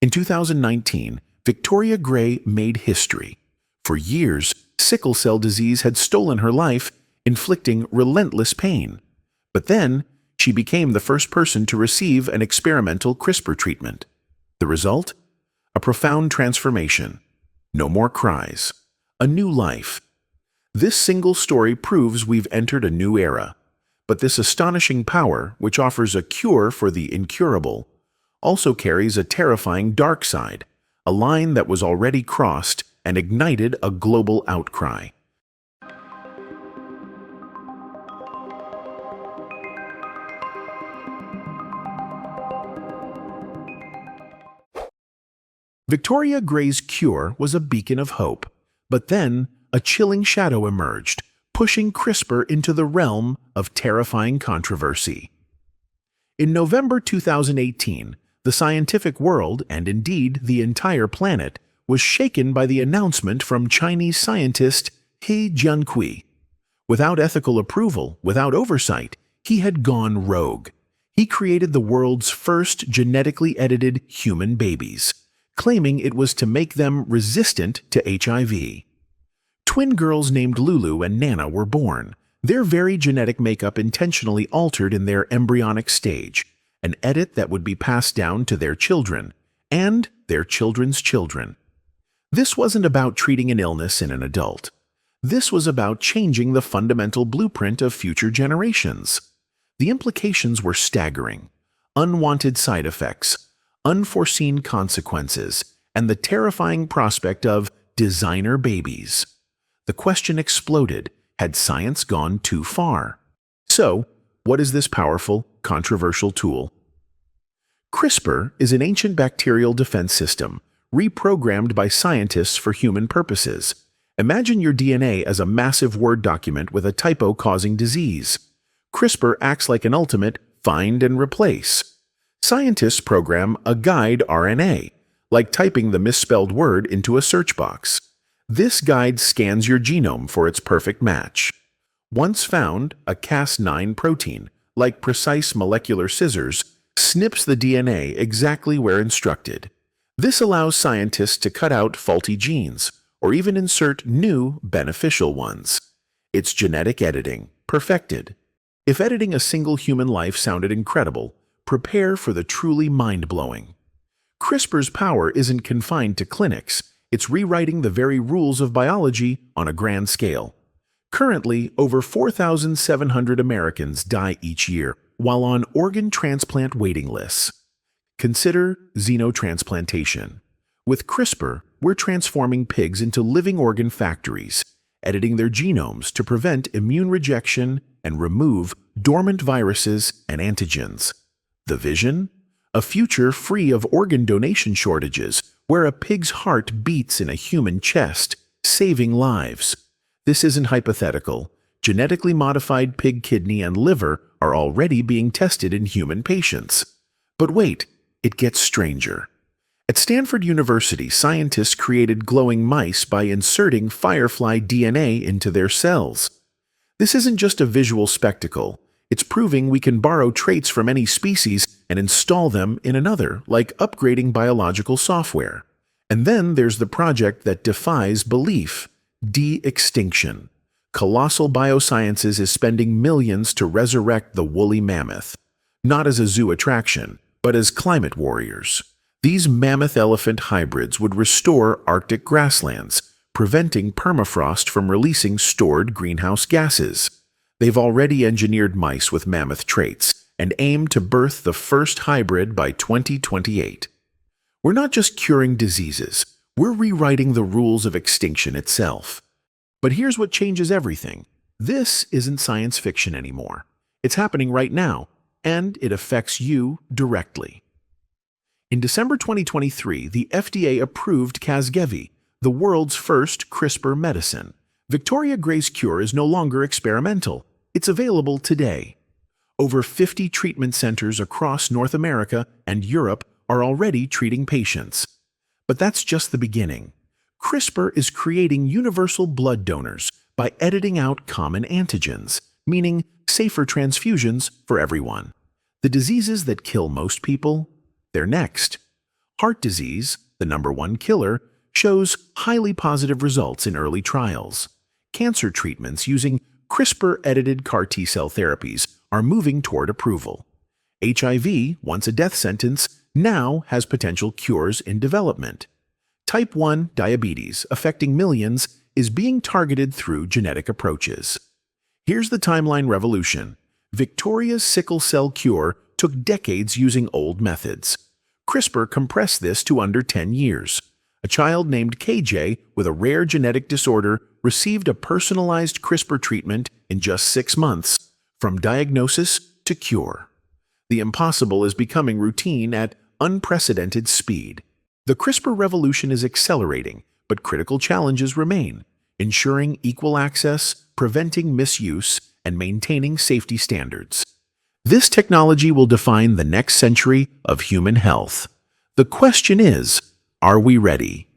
In 2019, Victoria Gray made history. For years, sickle cell disease had stolen her life, inflicting relentless pain. But then, she became the first person to receive an experimental CRISPR treatment. The result? A profound transformation. No more cries. A new life. This single story proves we've entered a new era. But this astonishing power, which offers a cure for the incurable, also carries a terrifying dark side, a line that was already crossed and ignited a global outcry. Victoria Gray's cure was a beacon of hope, but then a chilling shadow emerged, pushing CRISPR into the realm of terrifying controversy. In November 2018, the scientific world, and indeed the entire planet, was shaken by the announcement from Chinese scientist He Jiankui. Without ethical approval, without oversight, he had gone rogue. He created the world's first genetically edited human babies, claiming it was to make them resistant to HIV. Twin girls named Lulu and Nana were born, their very genetic makeup intentionally altered in their embryonic stage, an edit that would be passed down to their children and their children's children. This wasn't about treating an illness in an adult. This was about changing the fundamental blueprint of future generations. The implications were staggering. Unwanted side effects, unforeseen consequences, and the terrifying prospect of designer babies. The question exploded: had science gone too far? So, what is this powerful, controversial tool? CRISPR is an ancient bacterial defense system, reprogrammed by scientists for human purposes. Imagine your DNA as a massive Word document with a typo causing disease. CRISPR acts like an ultimate find and replace. Scientists program a guide RNA, like typing the misspelled word into a search box. This guide scans your genome for its perfect match. Once found, a Cas9 protein, like precise molecular scissors, snips the DNA exactly where instructed. This allows scientists to cut out faulty genes, or even insert new, beneficial ones. It's genetic editing, perfected. If editing a single human life sounded incredible, prepare for the truly mind-blowing. CRISPR's power isn't confined to clinics. It's rewriting the very rules of biology on a grand scale. Currently, over 4,700 Americans die each year while on organ transplant waiting lists. Consider xenotransplantation. With CRISPR, we're transforming pigs into living organ factories, editing their genomes to prevent immune rejection and remove dormant viruses and antigens. The vision? A future free of organ donation shortages, where a pig's heart beats in a human chest, saving lives. This isn't hypothetical. Genetically modified pig kidney and liver are already being tested in human patients. But wait, it gets stranger. At Stanford University, scientists created glowing mice by inserting firefly DNA into their cells. This isn't just a visual spectacle. It's proving we can borrow traits from any species and install them in another, like upgrading biological software. And then there's the project that defies belief: de-extinction. Colossal Biosciences is spending millions to resurrect the woolly mammoth, not as a zoo attraction, but as climate warriors. These mammoth-elephant hybrids would restore Arctic grasslands, preventing permafrost from releasing stored greenhouse gases. They've already engineered mice with mammoth traits and aim to birth the first hybrid by 2028. We're not just curing diseases, we're rewriting the rules of extinction itself. But here's what changes everything. This isn't science fiction anymore. It's happening right now, and it affects you directly. In December 2023, the FDA approved Casgevy, the world's first CRISPR medicine. Victoria Gray's cure is no longer experimental. It's available today. Over 50 treatment centers across North America and Europe are already treating patients. But that's just the beginning. CRISPR is creating universal blood donors by editing out common antigens, meaning safer transfusions for everyone. The diseases that kill most people? They're next. Heart disease, the #1 killer, shows highly positive results in early trials. Cancer treatments using CRISPR-edited CAR T-cell therapies are moving toward approval. HIV, once a death sentence, now has potential cures in development. Type 1 diabetes, affecting millions, is being targeted through genetic approaches. Here's the timeline revolution. Victoria's sickle cell cure took decades using old methods. CRISPR compressed this to under 10 years. A child named KJ with a rare genetic disorder received a personalized CRISPR treatment in just 6 months, from diagnosis to cure. The impossible is becoming routine at unprecedented speed. The CRISPR revolution is accelerating, but critical challenges remain: ensuring equal access, preventing misuse, and maintaining safety standards. This technology will define the next century of human health. The question is, are we ready?